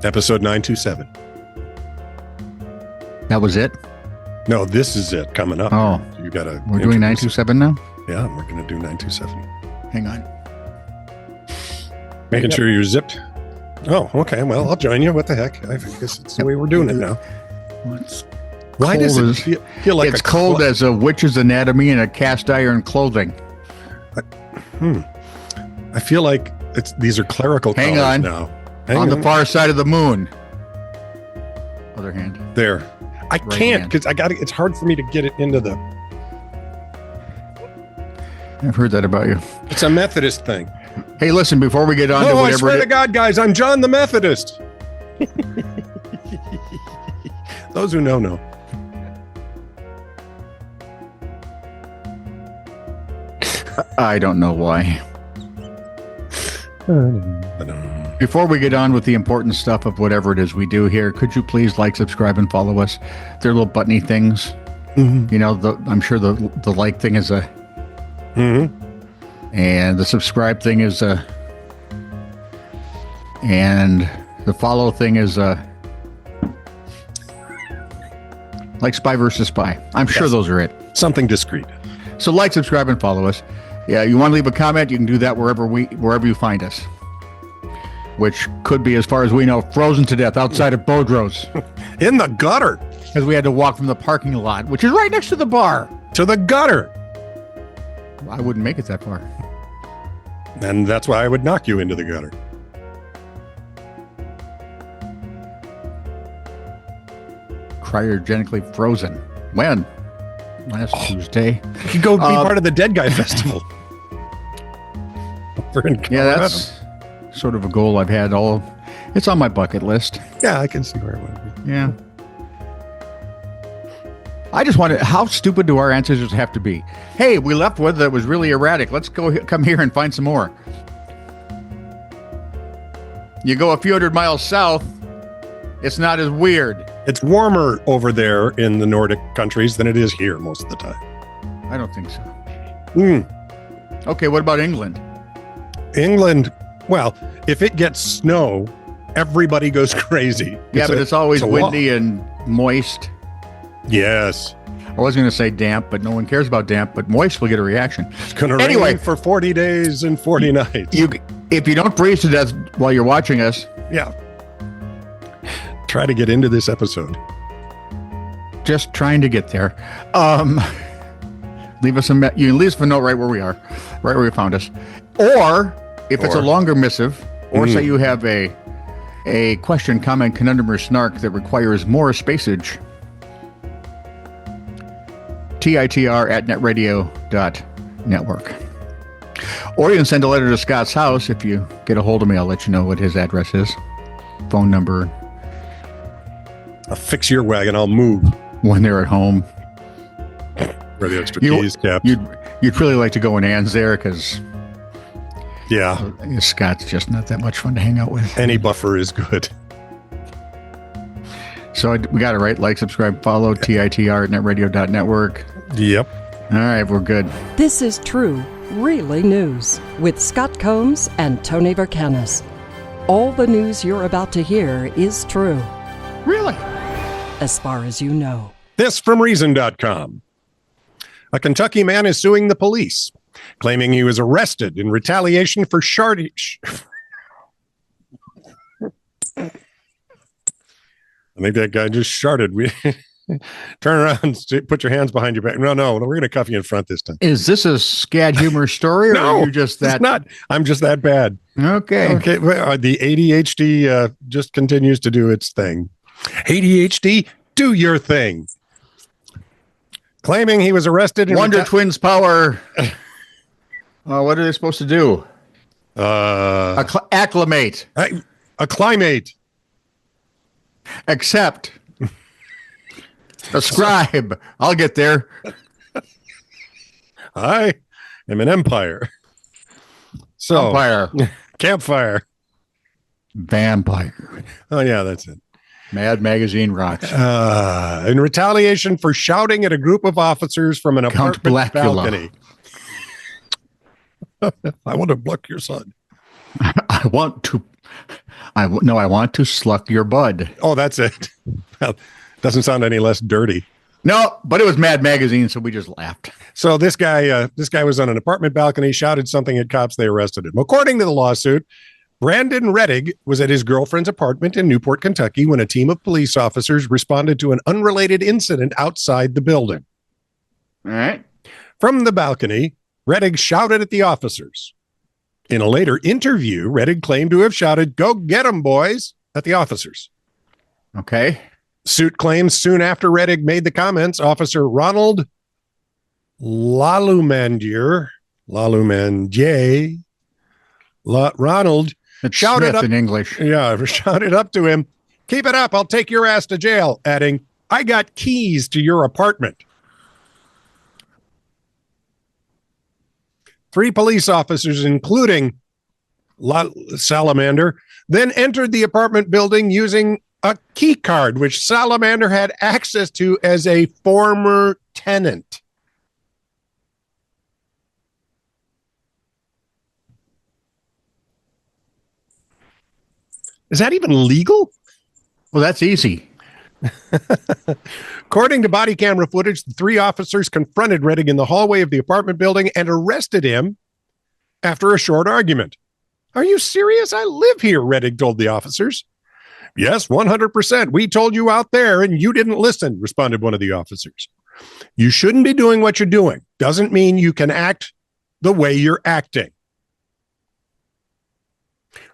Episode 927. That was it? No, this is it coming up. Oh. You gotta. We're doing 927 now? Yeah, we're going to do 927. Hang on. Making sure you're zipped. Oh, okay. Well, I'll join you. What the heck? I guess it's the way we're doing it now. Why does it feel like it's cold as a witch's anatomy in a cast iron clothing? I feel like these are clerical Hang colors on. now. On the far side of the moon. Other hand. There. I can't because it's hard for me to get it into the. I've heard that about you. It's a Methodist thing. Hey, listen, before we get on to whatever. I swear to God, guys, I'm John the Methodist. Those who know. I don't know why. Before we get on with the important stuff of whatever it is we do here, could you please like, subscribe, and follow us? They're little buttony things. Mm-hmm. You know, I'm sure the like thing is a... Mm-hmm. And the subscribe thing is a... And the follow thing is a... Like Spy versus Spy. I'm sure those are it. Something discreet. So like, subscribe, and follow us. Yeah, you want to leave a comment, you can do that wherever you find us. Which could be, as far as we know, frozen to death outside of Boudreaux's. In the gutter. Because we had to walk from the parking lot, which is right next to the bar. To the gutter. I wouldn't make it that far. And that's why I would knock you into the gutter. Cryogenically frozen. When? Last Tuesday. You could go be part of the Dead Guy Festival. Yeah, that's sort of a goal I've had it's on my bucket list. Yeah, I can see where it would be. Yeah. I just wondered, how stupid do our ancestors have to be? Hey, we left one that was really erratic. Let's come here and find some more. You go a few hundred miles south, it's not as weird. It's warmer over there in the Nordic countries than it is here most of the time. I don't think so. Hmm. Okay, what about England? England, well, if it gets snow, everybody goes crazy. Yeah, but it's always windy and moist. Yes. I was going to say damp, but no one cares about damp, but moist will get a reaction. It's going to rain for 40 days and 40 nights. If you don't freeze to death while you're watching us. Yeah. Try to get into this episode. Just trying to get there. Leave us you can leave us a note right where we are, right where you found us. Or if it's a longer missive, or say you have a question, comment, conundrum, or snark that requires more spacage, TITR@netradio.network. Or you can send a letter to Scott's house. If you get a hold of me, I'll let you know what his address is, phone number. I'll fix your wagon. I'll move when they're at home. Where the extra keys kept. You'd really like to go in Ann's there because yeah, Scott's just not that much fun to hang out with. Any buffer is good. So we got it right. Like, subscribe, follow, TITR@netradio.network. Yep. All right, we're good. This is True, Really News with Scott Combs and Tony Vercanis. All the news you're about to hear is true. Really? As far as you know. This from Reason.com. A Kentucky man is suing the police, claiming he was arrested in retaliation for sharding. I think that guy just sharted. Turn around, put your hands behind your back. No, we're going to cuff you in front this time. Is this a scad humor story, or no, are you just that? It's not. I'm just that bad. Okay. The ADHD just continues to do its thing. ADHD, do your thing. Claiming he was arrested in Wonder Twins power. What are they supposed to do? Acclimate. Acclimate. Accept. Ascribe. I'll get there. I am an empire. So Empire. Campfire. Vampire. Oh yeah, that's it. Mad Magazine rocks. In retaliation for shouting at a group of officers from an apartment balcony. I want to block your son. I want to sluck your bud. Oh, that's it. Well, doesn't sound any less dirty. No, but it was Mad Magazine, so we just laughed. So this guy was on an apartment balcony, shouted something at cops. They arrested him. According to the lawsuit, Brandon Rettig was at his girlfriend's apartment in Newport, Kentucky, when a team of police officers responded to an unrelated incident outside the building. All right. From the balcony, Rettig shouted at the officers. In a later interview, Rettig claimed to have shouted, "Go get 'em, boys," at the officers. Okay. Suit claims soon after Rettig made the comments, Officer Ronald Ronald It's shouted Smith up in English. Yeah, shouted up to him, "Keep it up, I'll take your ass to jail," adding, "I got keys to your apartment." 3 police officers, including Salamander, then entered the apartment building using a key card, which Salamander had access to as a former tenant. Is that even legal? Well, that's easy. According to body camera footage, the 3 officers confronted Rettig in the hallway of the apartment building and arrested him after a short argument. "Are you serious? I live here," Rettig told the officers. "Yes, 100%. We told you out there and you didn't listen," responded one of the officers. "You shouldn't be doing what you're doing. Doesn't mean you can act the way you're acting."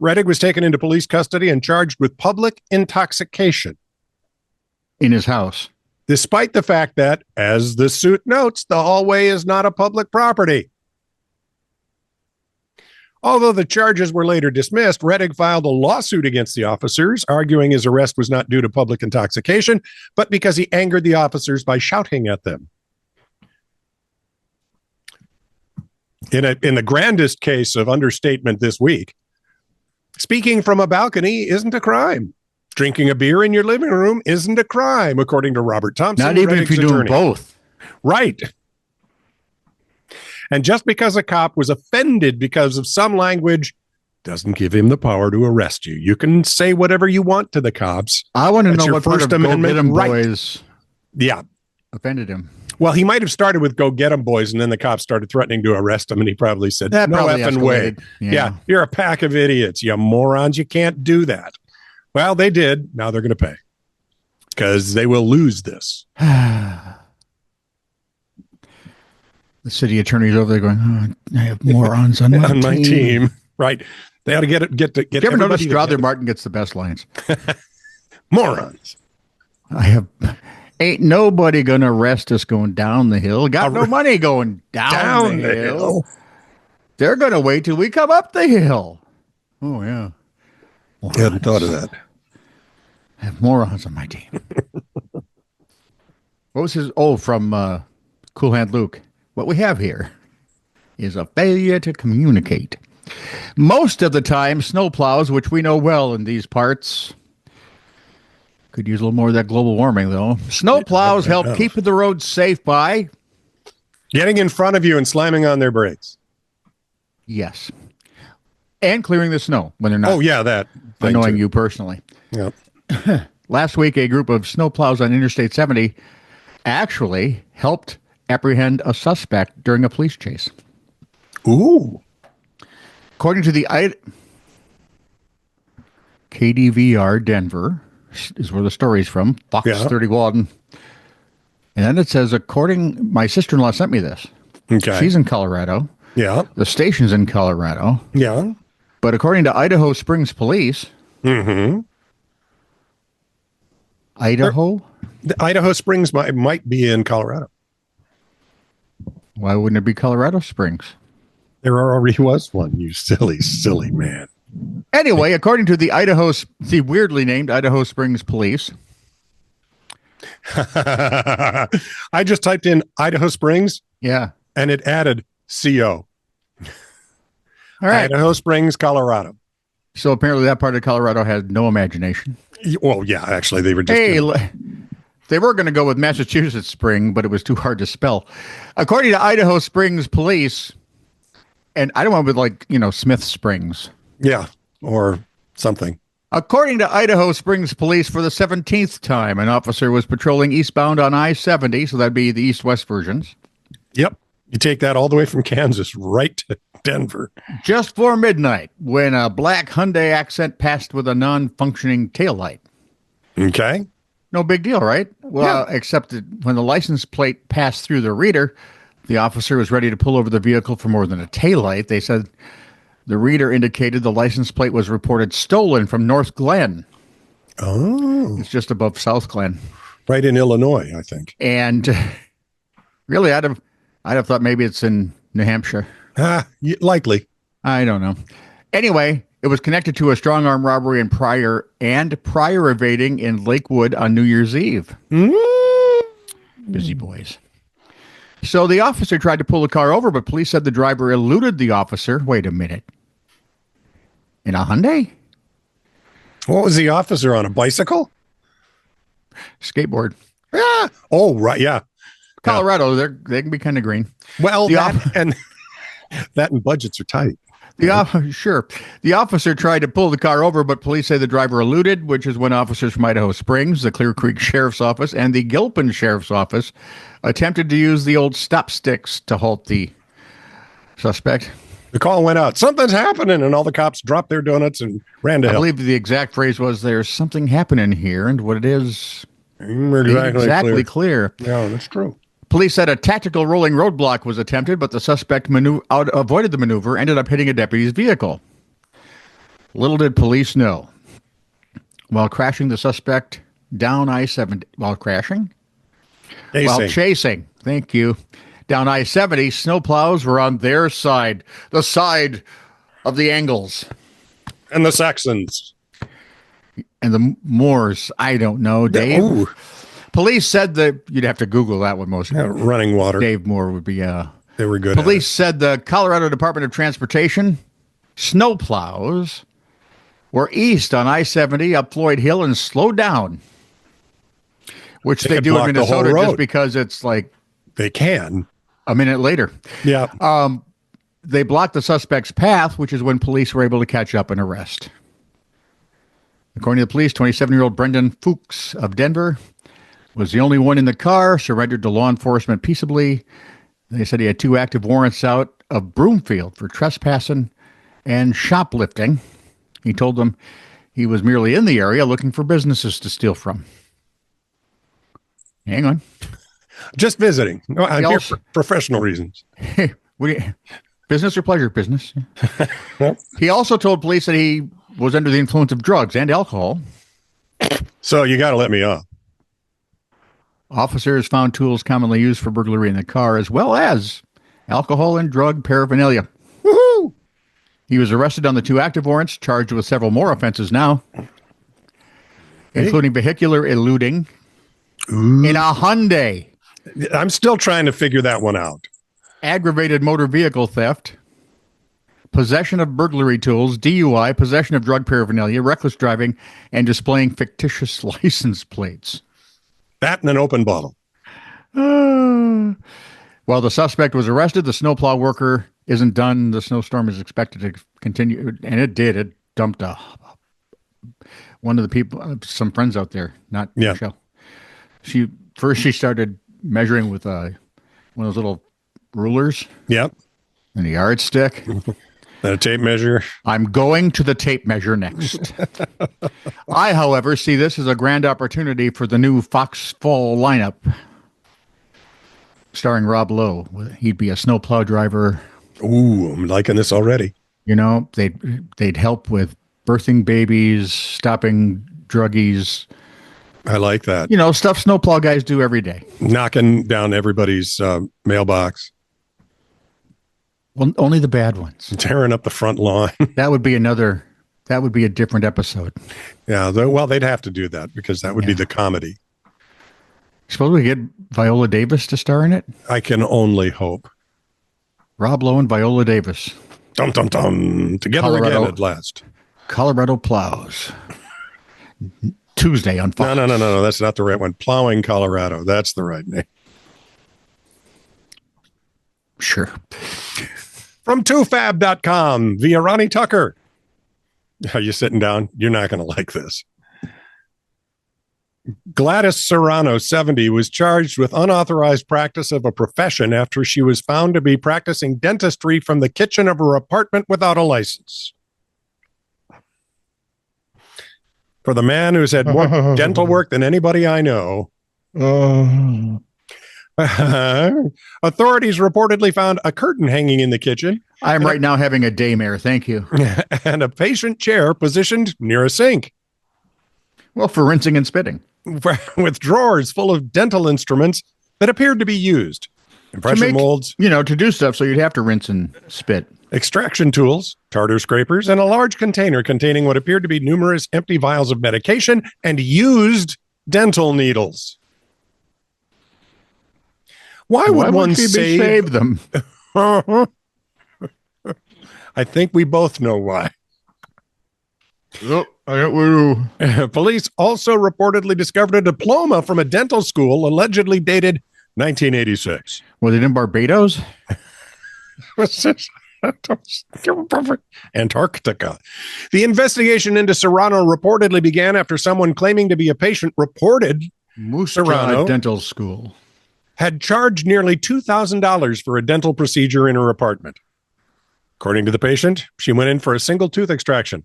Rettig was taken into police custody and charged with public intoxication. In his house. Despite the fact that, as the suit notes, the hallway is not a public property. Although the charges were later dismissed, Rettig filed a lawsuit against the officers, arguing his arrest was not due to public intoxication, but because he angered the officers by shouting at them. In the grandest case of understatement this week, speaking from a balcony isn't a crime. Drinking a beer in your living room isn't a crime, according to Robert Thompson. Not even if you're doing both. Right. And just because a cop was offended because of some language doesn't give him the power to arrest you. You can say whatever you want to the cops. I want to know your what First Amendment boys offended him. Well, he might have started with "Go get 'em, boys," and then the cops started threatening to arrest him, and he probably said, That "No probably effing way. escalated. Yeah, you're a pack of idiots, you morons. You can't do that." Well, they did. Now they're going to pay because they will lose this. The city attorney's over there going, "Oh, I have morons on my team." Right. They ought to get. Do you ever notice Strother Martin gets the best lines? Morons. Ain't nobody going to arrest us going down the hill. Got no money going down the hill. They're going to wait till we come up the hill. Oh, yeah. I hadn't thought of that. I have morons on my team. What was his? Oh, from Cool Hand Luke. What we have here is a failure to communicate. Most of the time, snowplows, which we know well in these parts, could use a little more of that global warming, though. Snowplows help keep the roads safe by getting in front of you and slamming on their brakes. Yes. And clearing the snow when they're not. Oh, yeah, that. Annoying you personally. Yep. Last week, a group of snowplows on Interstate 70 actually helped apprehend a suspect during a police chase. Ooh. According to the KDVR Denver, is where the story's from, Fox 31. And then it says, my sister-in-law sent me this. Okay. She's in Colorado. Yeah. The station's in Colorado. Yeah. But according to Idaho Springs Police, Idaho? The Idaho Springs might be in Colorado. Why wouldn't it be Colorado Springs? There already was one, you silly, silly man. Anyway, according to the weirdly named Idaho Springs Police. I just typed in Idaho Springs. Yeah. And it added CO. All right. Idaho Springs, Colorado. So apparently that part of Colorado had no imagination. Well, yeah, actually, they were just... They were going to go with Massachusetts Spring, but it was too hard to spell. According to Idaho Springs Police, and I don't want with Smith Springs. Yeah. or something. According to Idaho Springs Police, for the 17th time, an officer was patrolling eastbound on I-70, so that'd be the east-west versions. Yep. You take that all the way from Kansas right to Denver. Just before midnight, when a black Hyundai Accent passed with a non-functioning taillight. Okay. No big deal, right? Well, except that when the license plate passed through the reader, the officer was ready to pull over the vehicle for more than a taillight. They said the reader indicated the license plate was reported stolen from North Glen. Oh. It's just above South Glen. Right in Illinois, I think. And really, I'd have thought maybe it's in New Hampshire. Likely. I don't know. Anyway, it was connected to a strong arm robbery and prior evading in Lakewood on New Year's Eve. Busy boys. So the officer tried to pull the car over, but police said the driver eluded the officer. Wait a minute. In a Hyundai? What was the officer on, a bicycle? Skateboard. Yeah. Oh, right. Yeah. Colorado, they can be kind of green. Well, and budgets are tight. Sure. The officer tried to pull the car over, but police say the driver eluded, which is when officers from Idaho Springs, the Clear Creek Sheriff's Office, and the Gilpin Sheriff's Office attempted to use the old stop sticks to halt the suspect. The call went out. Something's happening, and all the cops dropped their donuts and ran to help. I believe the exact phrase was, "There's something happening here," and what it is exactly clear. Yeah, that's true. Police said a tactical rolling roadblock was attempted, but the suspect avoided the maneuver, ended up hitting a deputy's vehicle. Little did police know. While crashing the suspect down I-70, while chasing, thank you, down I-70, snowplows were on their side, the side of the Angles. And the Saxons. And the Moors, I don't know, Dave. Ooh. Police said that you'd have to Google that one most. Running water. Dave Moore would be. They were good. Police said the Colorado Department of Transportation snowplows were east on I-70 up Floyd Hill and slowed down, which they do in Minnesota just because it's like they can a minute later. Yeah. They blocked the suspect's path, which is when police were able to catch up and arrest. According to the police, 27-year-old Brendan Fuchs of Denver was the only one in the car, surrendered to law enforcement peaceably. They said he had 2 active warrants out of Broomfield for trespassing and shoplifting. He told them he was merely in the area looking for businesses to steal from. Hang on. Just visiting. No, I'm here for professional reasons. Hey, business or pleasure? Business. He also told police that he was under the influence of drugs and alcohol. So you got to let me off. Officers found tools commonly used for burglary in the car, as well as alcohol and drug paraphernalia. Woohoo! He was arrested on the 2 active warrants, charged with several more offenses now, including vehicular eluding in a Hyundai. I'm still trying to figure that one out. Aggravated motor vehicle theft, possession of burglary tools, DUI, possession of drug paraphernalia, reckless driving, and displaying fictitious license plates. That and an open bottle. While the suspect was arrested, the snowplow worker isn't done. The snowstorm is expected to continue, and it did. It dumped one of the people, some friends out there, not Michelle. She started measuring with one of those little rulers. Yep. And a yardstick. And a tape measure. I'm going to the tape measure next. I, however, see this as a grand opportunity for the new Fox Fall lineup. Starring Rob Lowe. He'd be a snowplow driver. Ooh, I'm liking this already. You know, they'd help with birthing babies, stopping druggies. I like that. You know, stuff snowplow guys do every day. Knocking down everybody's mailbox. Well, only the bad ones. Tearing up the front lawn. That would be a different episode. Yeah, well, they'd have to do that because that would be the comedy. Suppose we get Viola Davis to star in it? I can only hope. Rob Lowe and Viola Davis. Dum, dum, dum. Together again at last. Colorado Plows. Tuesday on Fox. No. That's not the right one. Plowing Colorado. That's the right name. Sure. From 2fab.com via Ronnie Tucker. Are you sitting down? You're not going to like this. Gladys Serrano, 70, was charged with unauthorized practice of a profession after she was found to be practicing dentistry from the kitchen of her apartment without a license. For the man who's had more dental work than anybody I know, authorities reportedly found a curtain hanging in the kitchen. I'm right now having a daymare, thank you. And a patient chair positioned near a sink. Well, for rinsing and spitting. With drawers full of dental instruments that appeared to be used. Impression molds. To do stuff, so you'd have to rinse and spit. Extraction tools, tartar scrapers, and a large container containing what appeared to be numerous empty vials of medication and used dental needles. Why would one save them? I think we both know why. Oh, I got woo. Police also reportedly discovered a diploma from a dental school allegedly dated 1986. Was it in Barbados? Antarctica. The investigation into Serrano reportedly began after someone claiming to be a patient reported Serrano Dental School had charged nearly $2,000 for a dental procedure in her apartment. According to the patient, she went in for a single tooth extraction.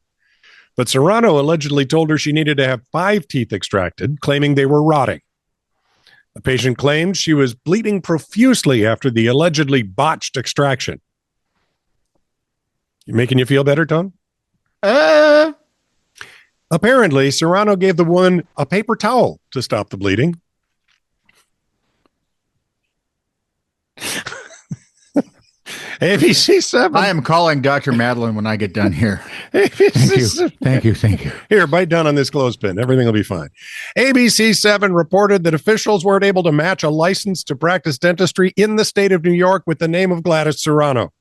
But Serrano allegedly told her she needed to have 5 teeth extracted, claiming they were rotting. The patient claimed she was bleeding profusely after the allegedly botched extraction. Making you feel better, Tom? Apparently, Serrano gave the woman a paper towel to stop the bleeding. ABC7. I am calling Dr. Madeline when I get done here. Thank you. Here, bite down on this clothespin. Everything will be fine. ABC7 reported that officials weren't able to match a license to practice dentistry in the state of New York with the name of Gladys Serrano.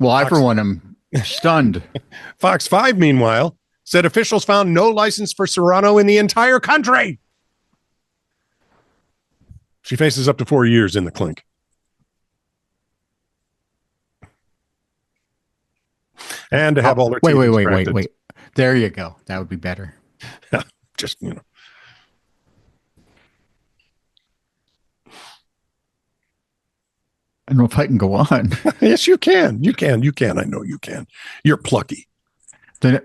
Well, I, for one, am stunned. Fox 5, meanwhile, said officials found no license for Serrano in the entire country. She faces up to 4 years in the clink. And to have all her teeth extracted. Wait. There you go. That would be better. Just, I don't know if I can go on. Yes, you can. You can. I know you can. You're plucky. First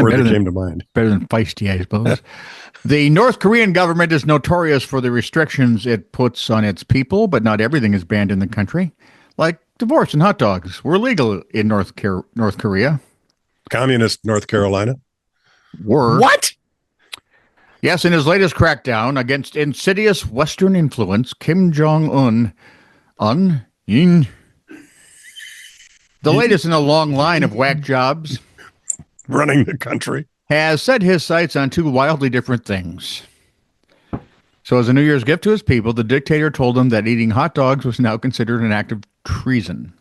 word that came to mind. Better than feisty, I suppose. The North Korean government is notorious for the restrictions it puts on its people, but not everything is banned in the country. Like divorce and hot dogs were illegal in North Korea. Communist North Carolina. Were. What? Yes, in his latest crackdown against insidious Western influence, Kim Jong-un, the latest in a long line of whack jobs running the country, has set his sights on 2 wildly different things. So as a New Year's gift to his people, the dictator told them that eating hot dogs was now considered an act of treason.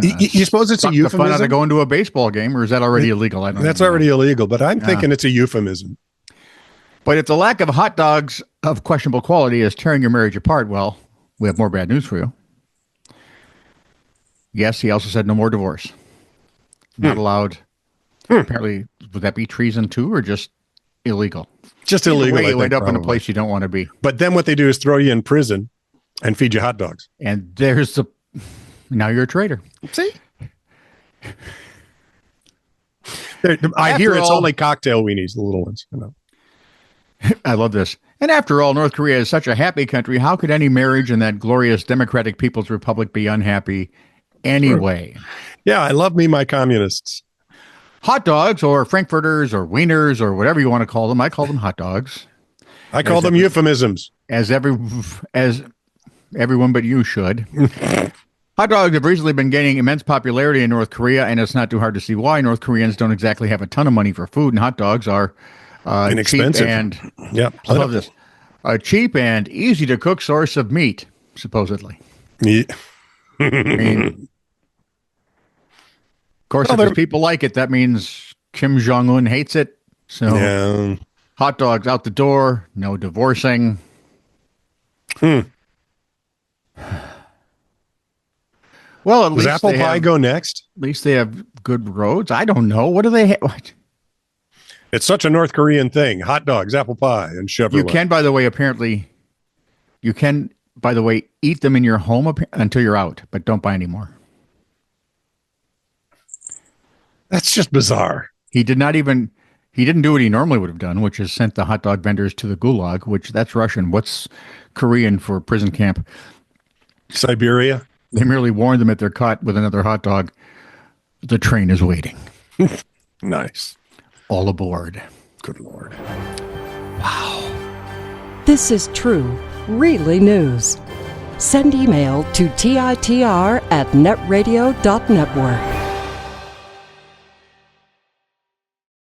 You suppose it's a euphemism? The fun out of going to a baseball game, or is that already illegal? I don't know. That's already illegal, but I'm thinking it's a euphemism. But if the lack of hot dogs of questionable quality is tearing your marriage apart, well, we have more bad news for you. Yes, he also said no more divorce. Not allowed. Apparently, would that be treason too, or just illegal? Just illegal. You end up in a place you don't want to be. But then what they do is throw you in prison and feed you hot dogs. And there's the... Now you're a traitor. See? I hear it's only cocktail weenies, the little ones. I love this. And after all, North Korea is such a happy country. How could any marriage in that glorious Democratic People's Republic be unhappy anyway? Yeah, I love me my communists. Hot dogs or frankfurters or wieners or whatever you want to call them. I call them hot dogs. I call them euphemisms. As everyone but you should. Hot dogs have recently been gaining immense popularity in North Korea, and it's not too hard to see why. North Koreans don't exactly have a ton of money for food, and hot dogs are inexpensive. Cheap and I love this. A cheap and easy to cook source of meat, supposedly. Yeah. I mean, of course, if there's people like it, that means Kim Jong-un hates it. So hot dogs out the door, no divorcing. Well, at Does least apple pie go next? At least they have good roads. I don't know. What do they have? It's such a North Korean thing. Hot dogs, apple pie, and Chevrolet. You can, by the way, eat them in your home until you're out, but don't buy any more. That's just bizarre. He didn't do what he normally would have done, which is sent the hot dog vendors to the gulag, which that's Russian. What's Korean for prison camp? Siberia. They merely warned them if they're caught with another hot dog, the train is waiting. Nice. All aboard. Good Lord. Wow. This is true, really news. Send email to TITR@netradio.network.